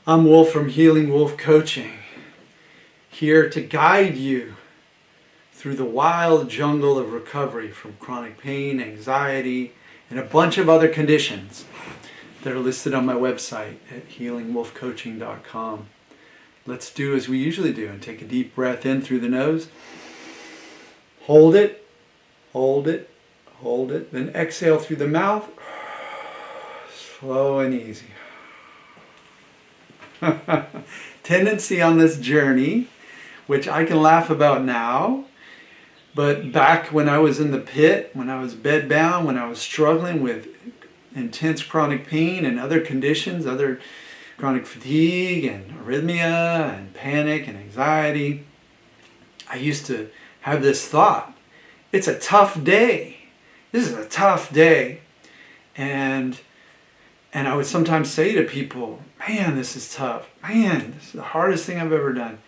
I'm Wolf from Healing Wolf Coaching, here to guide you through the wild jungle of recovery from chronic pain, anxiety, and a bunch of other conditions that are listed on my website at healingwolfcoaching.com. Let's do as we usually do and take a deep breath in through the nose. Hold it, hold it, hold it. Then exhale through the mouth, slow and easy. Tendency on this journey, which I can laugh about now, but back when I was in the pit, when I was bedbound, when I was struggling with intense chronic pain and other conditions, other chronic fatigue and arrhythmia and panic and anxiety, I used to have this thought, it's a tough day. This is a tough day. And I would sometimes say to people, man, this is tough. Man, this is the hardest thing I've ever done.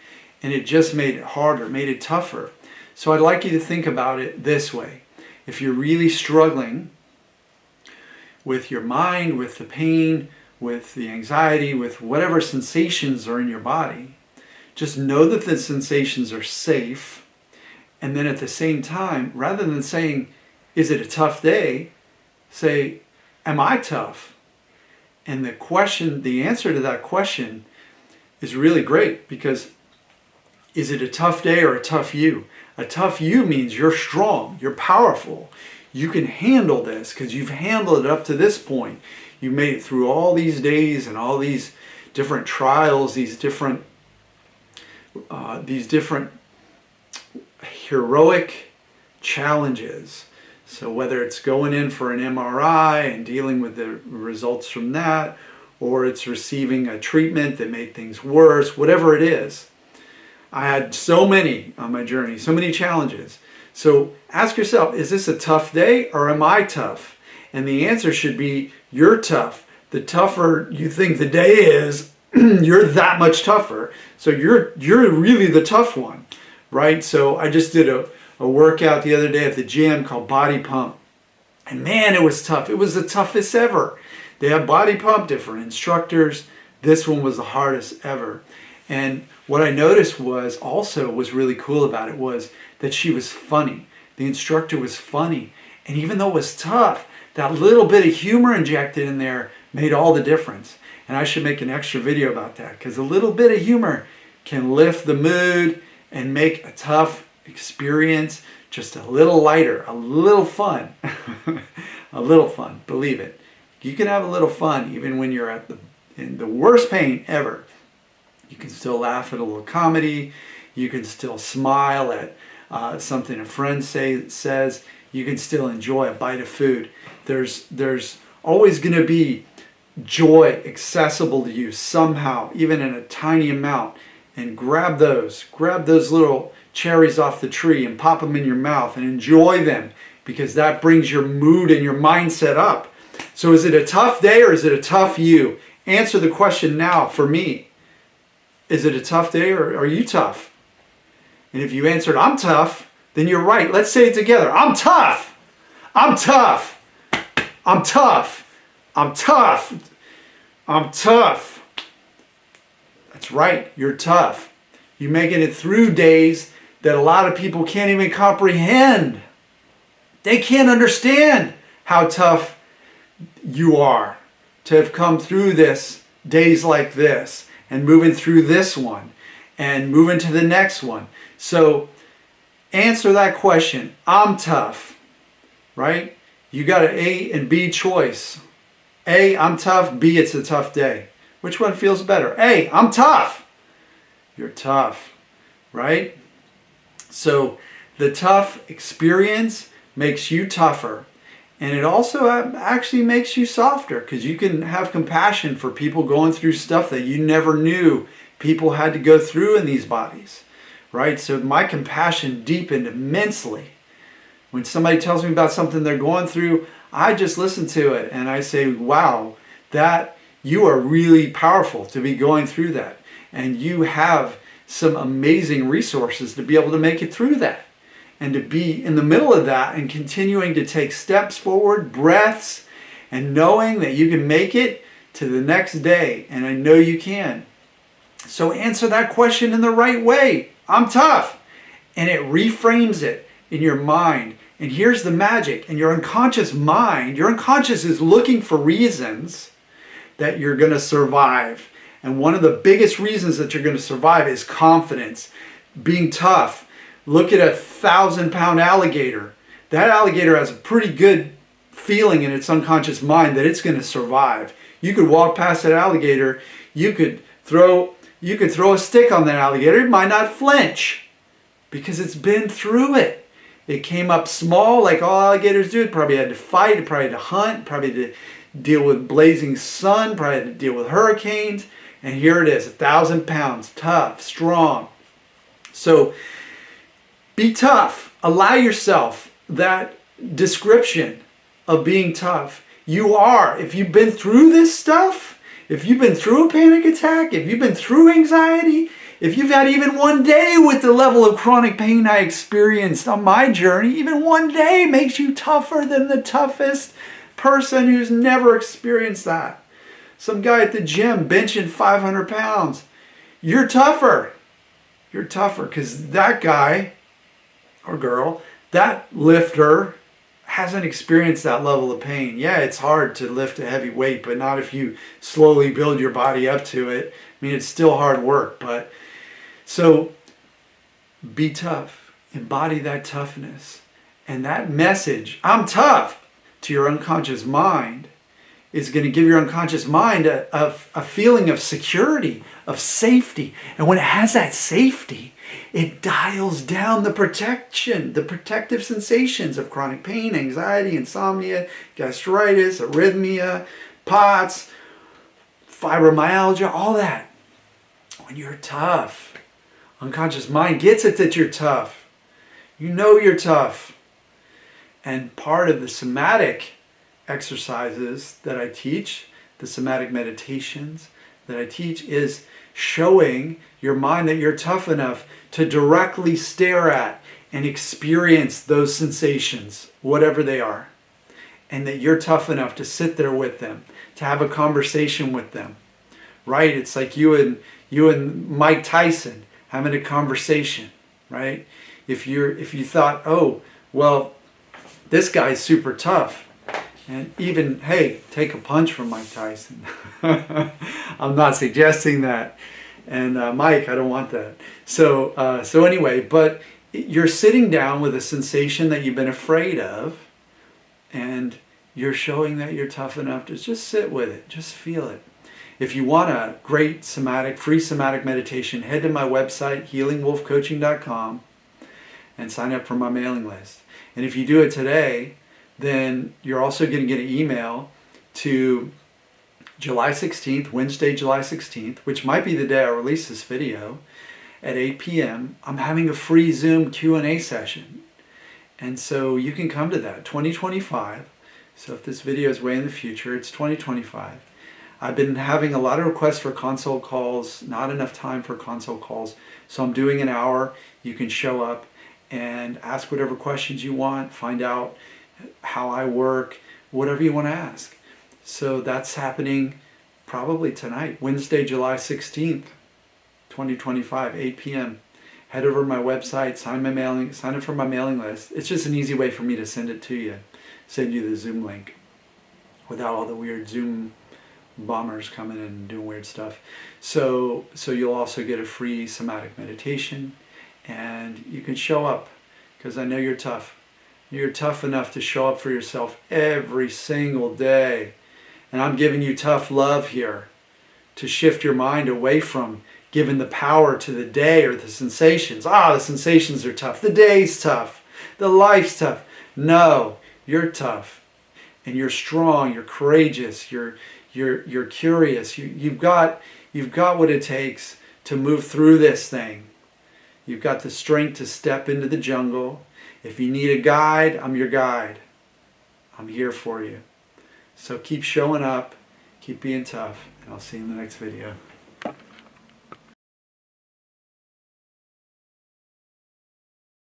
And it just made it harder, made it tougher. So I'd like you to think about it this way. If you're really struggling with your mind, with the pain, with the anxiety, with whatever sensations are in your body, just know that the sensations are safe. And then at the same time, rather than saying, is it a tough day? Say, am I tough? And the answer to that question is really great, because is it a tough day or a tough you? A tough you means you're strong, you're powerful. You can handle this because you've handled it up to this point. You made it through all these days and all these different trials, these different heroic challenges. So whether it's going in for an MRI and dealing with the results from that, or it's receiving a treatment that made things worse, whatever it is. I had so many on my journey, so many challenges. So ask yourself, is this a tough day or am I tough? And the answer should be, you're tough. The tougher you think the day is, you're that much tougher. So you're really the tough one, right? So I just did a workout the other day at the gym called Body Pump. And man, it was tough. It was the toughest ever. They have Body Pump, different instructors. This one was the hardest ever. And what I noticed was really cool about it was that she was funny. The instructor was funny. And even though it was tough, that little bit of humor injected in there made all the difference. And I should make an extra video about that, because a little bit of humor can lift the mood and make a tough experience just a little lighter, a little fun. A little fun, believe it. You can have a little fun even when you're in the worst pain ever. You can still laugh at a little comedy. You can still smile at something a friend says. You can still enjoy a bite of food. There's always going to be joy accessible to you somehow, even in a tiny amount. And grab those little cherries off the tree and pop them in your mouth and enjoy them, because that brings your mood and your mindset up. So is it a tough day or is it a tough you? Answer the question now for me. Is it a tough day or are you tough? And if you answered, I'm tough, then you're right. Let's say it together. I'm tough. I'm tough. I'm tough. I'm tough. I'm tough. That's right. You're tough. You're making it through days that a lot of people can't even comprehend. They can't understand how tough you are to have come through this, days like this, and moving through this one, and moving to the next one. So answer that question. I'm tough, right? You got an A and B choice. A, I'm tough. B, it's a tough day. Which one feels better? A, I'm tough. You're tough, right? So the tough experience makes you tougher. And it also actually makes you softer, because you can have compassion for people going through stuff that you never knew people had to go through in these bodies, right? So my compassion deepened immensely. When somebody tells me about something they're going through, I just listen to it and I say, wow, that you are really powerful to be going through that. And you have some amazing resources to be able to make it through that. And to be in the middle of that and continuing to take steps forward, breaths, and knowing that you can make it to the next day, and I know you can. So answer that question in the right way. I'm tough. And it reframes it in your mind. And here's the magic. In your unconscious mind, your unconscious is looking for reasons that you're going to survive. And one of the biggest reasons that you're going to survive is confidence, being tough. Look at a 1,000-pound alligator. That alligator has a pretty good feeling in its unconscious mind that it's going to survive. You could walk past that alligator, you could throw a stick on that alligator, it might not flinch because it's been through it. It came up small like all alligators do. It probably had to fight, it probably had to hunt, probably had to deal with blazing sun, probably had to deal with hurricanes, and here it is, 1,000 pounds, tough, strong. So be tough. Allow yourself that description of being tough. You are. If you've been through this stuff, if you've been through a panic attack, if you've been through anxiety, if you've had even one day with the level of chronic pain I experienced on my journey, even one day makes you tougher than the toughest person who's never experienced that. Some guy at the gym benching 500 pounds. You're tougher. You're tougher because that guy or girl, that lifter, hasn't experienced that level of pain. Yeah, it's hard to lift a heavy weight, but not if you slowly build your body up to it. I mean, it's still hard work, but so be tough. Embody that toughness. And that message, I'm tough, to your unconscious mind is going to give your unconscious mind a feeling of security, of safety. And when it has that safety, it dials down the protection, the protective sensations of chronic pain, anxiety, insomnia, gastritis, arrhythmia, POTS, fibromyalgia, all that. When you're tough, unconscious mind gets it that you're tough. You know you're tough. And part of the somatic exercises that I teach, the somatic meditations that I teach, is showing your mind that you're tough enough to directly stare at and experience those sensations, whatever they are. And that you're tough enough to sit there with them, to have a conversation with them. Right? It's like you and Mike Tyson having a conversation, right? If you thought, oh, well, this guy's super tough. And even, hey, take a punch from Mike Tyson. I'm not suggesting that. And Mike, I don't want that. So anyway, but you're sitting down with a sensation that you've been afraid of, and you're showing that you're tough enough to just sit with it, just feel it. If you want a great free somatic meditation, head to my website, healingwolfcoaching.com, and sign up for my mailing list. And if you do it today, then you're also going to get an email to July 16th, Wednesday, July 16th, which might be the day I release this video, at 8 p.m. I'm having a free Zoom Q&A session. And so you can come to that, 2025. So if this video is way in the future, it's 2025. I've been having a lot of requests for consult calls, not enough time for consult calls. So I'm doing an hour. You can show up and ask whatever questions you want, find out how I work, whatever you want to ask. So that's happening probably tonight, Wednesday, July 16th, 2025, 8 p.m. Head over to my website, sign up for my mailing list. It's just an easy way for me to send it to you, send you the Zoom link without all the weird Zoom bombers coming in and doing weird stuff. So you'll also get a free somatic meditation, and you can show up because I know you're tough. You're tough enough to show up for yourself every single day. And I'm giving you tough love here to shift your mind away from giving the power to the day or the sensations. The sensations are tough. The day's tough. The life's tough. No, you're tough. And you're strong. You're courageous. You're curious. You've got what it takes to move through this thing. You've got the strength to step into the jungle. If you need a guide, I'm your guide. I'm here for you. So keep showing up, keep being tough, and I'll see you in the next video.